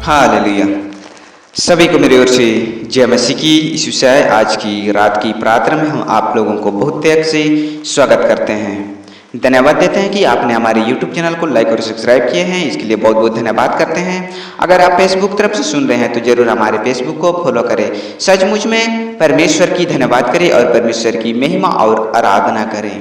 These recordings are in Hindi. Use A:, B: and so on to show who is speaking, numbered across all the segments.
A: हालेलुया। सभी को मेरी ओर से जय मसीह की। इस विषय आज की रात की प्रार्थना में हम आप लोगों को बहुत त्याग से स्वागत करते हैं। धन्यवाद देते हैं कि आपने हमारे YouTube चैनल को लाइक और सब्सक्राइब किए हैं, इसके लिए बहुत बहुत धन्यवाद करते हैं। अगर आप फेसबुक तरफ से सुन रहे हैं तो जरूर हमारे फेसबुक को फॉलो करें। सचमुच में परमेश्वर की धन्यवाद करें और परमेश्वर की महिमा और आराधना करें।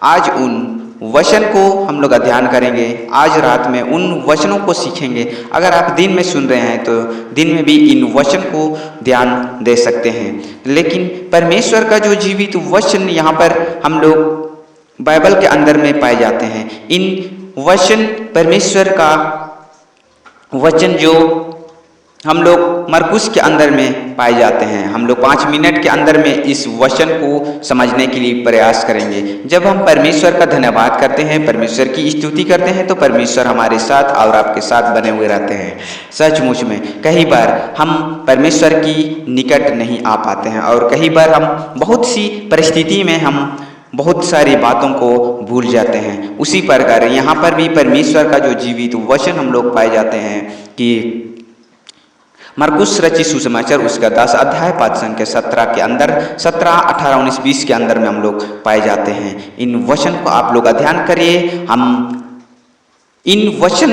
A: आज उन वचन को हम लोग अध्ययन करेंगे। आज रात में उन वचनों को सीखेंगे। अगर आप दिन में सुन रहे हैं तो दिन में भी इन वचन को ध्यान दे सकते हैं। लेकिन परमेश्वर का जो जीवित वचन यहाँ पर हम लोग बाइबल के अंदर में पाए जाते हैं। इन वचन परमेश्वर का वचन जो हम लोग मरकुस के अंदर में पाए जाते हैं। हम लोग 5 मिनट के अंदर में इस वचन को समझने के लिए प्रयास करेंगे। जब हम परमेश्वर का धन्यवाद करते हैं, परमेश्वर की स्तुति करते हैं तो परमेश्वर हमारे साथ और आपके साथ बने हुए रहते हैं। सचमुच में कई बार हम परमेश्वर की निकट नहीं आ पाते हैं और कई बार हम बहुत सी परिस्थिति में हम बहुत सारी बातों को भूल जाते हैं। उसी प्रकार यहाँ पर भी परमेश्वर का जो जीवित वचन हम लोग पाए जाते हैं कि मरकुस रचित सुसमाचार उसका 10 अध्याय 5 संख्या 17 के अंदर 17, 18, 19, 20 के अंदर में हम लोग पाए जाते हैं। इन वचन को आप लोग अध्ययन करिए। हम इन वचन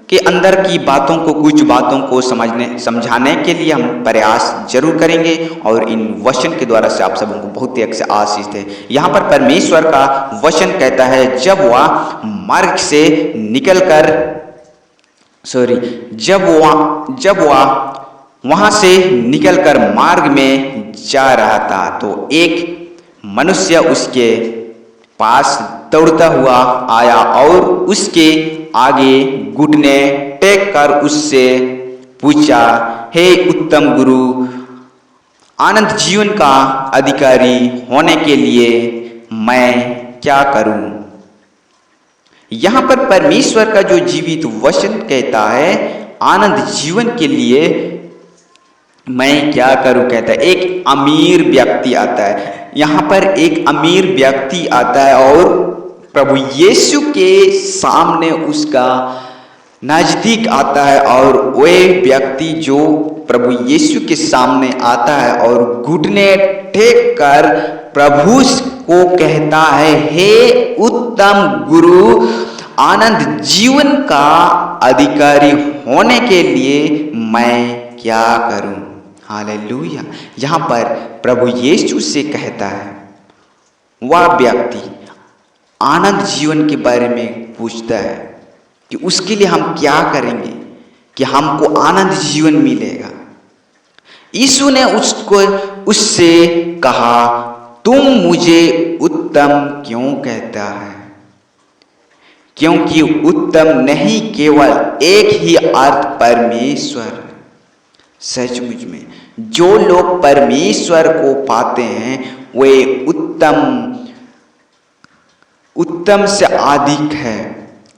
A: के अंदर की बातों को, कुछ बातों को समझाने के लिए हम प्रयास जरूर करेंगे और इन वचन के द्वारा से आप सबों को बहुत ही से आशीष है। यहाँ पर परमेश्वर का वचन कहता है जब वह मार्ग से निकलकर जब वह वहां से निकलकर मार्ग में जा रहा था तो एक मनुष्य उसके पास दौड़ता हुआ आया और उसके आगे घुटने टेक कर उससे पूछा, हे उत्तम गुरु, आनंद जीवन का अधिकारी होने के लिए मैं क्या करूं? यहां पर परमेश्वर का जो जीवित वचन कहता है आनंद जीवन के लिए मैं क्या करूं कहता है। एक अमीर व्यक्ति आता है। यहाँ पर एक अमीर व्यक्ति आता है और प्रभु यीशु के सामने उसका नजदीक आता है और वह व्यक्ति जो प्रभु यीशु के सामने आता है और घुटने टेक कर प्रभु को कहता है, हे उत्तम गुरु, आनंद जीवन का अधिकारी होने के लिए मैं क्या करूं? हालेलुया। यहाँ पर प्रभु यीशु से कहता है, वह व्यक्ति आनंद जीवन के बारे में पूछता है कि उसके लिए हम क्या करेंगे कि हमको आनंद जीवन मिलेगा। यीशु ने उससे कहा, तुम मुझे उत्तम क्यों कहता है? क्योंकि उत्तम नहीं केवल एक ही अर्थ परमेश्वर। सचमुच में जो लोग परमेश्वर को पाते हैं वे उत्तम से अधिक है।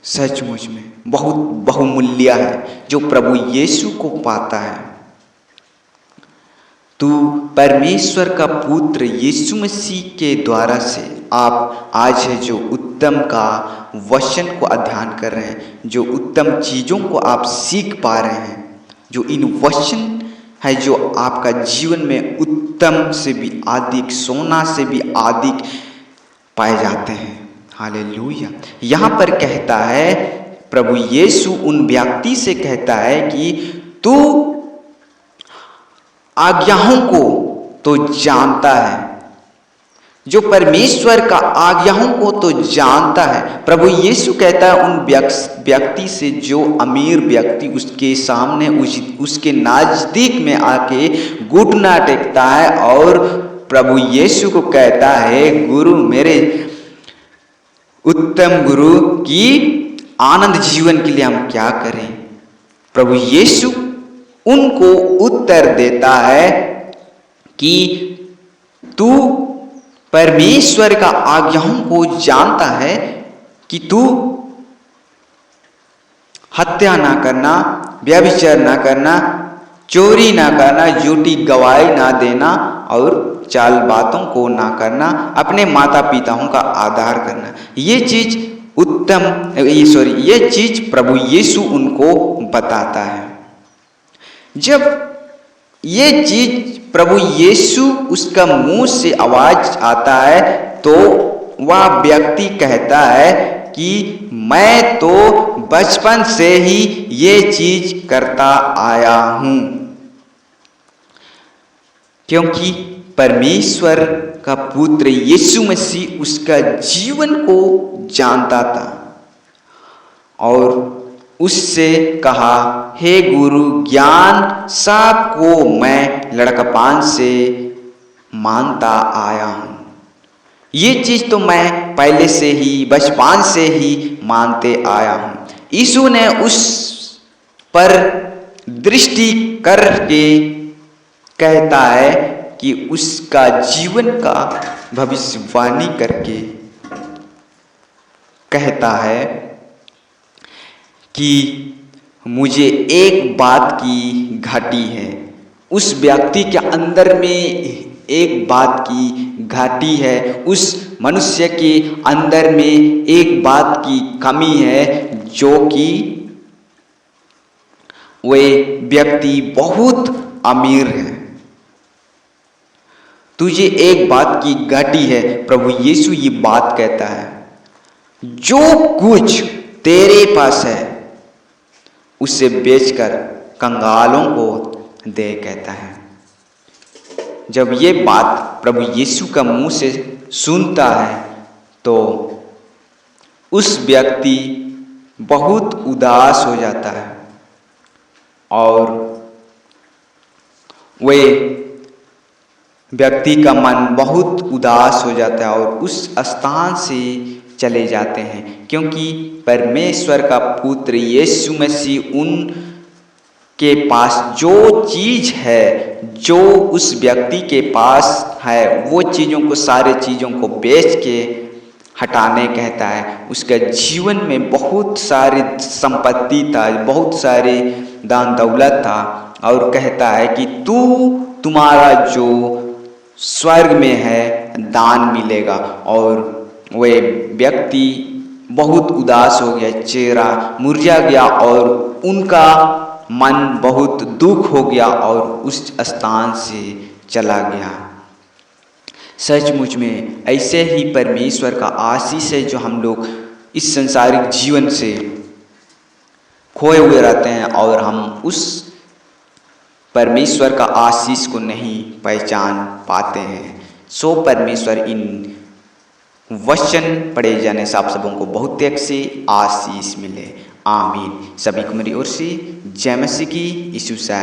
A: सचमुच में बहुत बहुमूल्य है जो प्रभु यीशु को पाता है। तू परमेश्वर का पुत्र यीशु मसीह के द्वारा से आप आज है जो उत्तम का वचन को अध्ययन कर रहे हैं, जो उत्तम चीजों को आप सीख पा रहे हैं, जो इन वचन है जो आपका जीवन में उत्तम से भी अधिक, सोना से भी अधिक पाए जाते हैं। हालेलुया। यहाँ पर कहता है प्रभु यीशु उन व्यक्ति से कहता है कि तू आज्ञाओं को तो जानता है, जो परमेश्वर का आज्ञाओं को तो जानता है। प्रभु यीशु कहता है उन व्यक्ति से जो अमीर व्यक्ति उसके सामने उसके नजदीक में आके घुटना टेकता है और प्रभु यीशु को कहता है, गुरु, मेरे उत्तम गुरु की आनंद जीवन के लिए हम क्या करें? प्रभु यीशु उनको उत्तर देता है कि तू परमेश्वर का आज्ञाओं को जानता है कि तू हत्या ना करना, व्यभिचार ना करना, चोरी ना करना, झूठी गवाही ना देना और चाल बातों को ना करना, अपने माता पिताओं का आदर करना। ये चीज प्रभु यीशु उनको बताता है। जब ये चीज प्रभु यीशु उसका मुंह से आवाज आता है तो वह व्यक्ति कहता है कि मैं तो बचपन से ही ये चीज करता आया हूं, क्योंकि परमेश्वर का पुत्र यीशु मसीह उसका जीवन को जानता था और उससे कहा, हे गुरु, ज्ञान सब को मैं लड़कपन से मानता आया हूं। ये चीज तो मैं पहले से ही बचपन से ही मानते आया हूं। यीशु ने उस पर दृष्टि करके कहता है कि उसका जीवन का भविष्यवाणी करके कहता है कि मुझे एक बात की घटी है। उस व्यक्ति के अंदर में एक बात की घटी है, उस मनुष्य के अंदर में एक बात की कमी है, जो कि वे व्यक्ति बहुत अमीर है। तुझे एक बात की घटी है, प्रभु यीशु ये बात कहता है, जो कुछ तेरे पास है उसे बेचकर कंगालों को दे, कहता है। जब ये बात प्रभु यीशु का मुंह से सुनता है तो उस व्यक्ति बहुत उदास हो जाता है और वे व्यक्ति का मन बहुत उदास हो जाता है और उस स्थान से चले जाते हैं, क्योंकि परमेश्वर का पुत्र यीशु मसीह उन के पास जो चीज है, जो उस व्यक्ति के पास है, वो चीजों को, सारे चीजों को बेच के हटाने कहता है। उसके जीवन में बहुत सारी संपत्ति था, बहुत सारे दान दौलत था और कहता है कि तुम्हारा जो स्वर्ग में है दान मिलेगा। और वे व्यक्ति बहुत उदास हो गया, चेहरा मुरझा गया और उनका मन बहुत दुख हो गया और उस स्थान से चला गया। सचमुच में ऐसे ही परमेश्वर का आशीष है, जो हम लोग इस संसारिक जीवन से खोए हुए रहते हैं और हम उस परमेश्वर का आशीष को नहीं पहचान पाते हैं। सो परमेश्वर इन वचन पढ़े जाने से आप सबों को बहुत त्याग से आशीष मिले। आमीन। सभी को मेरी ओर से जय मसीह की। यीशु से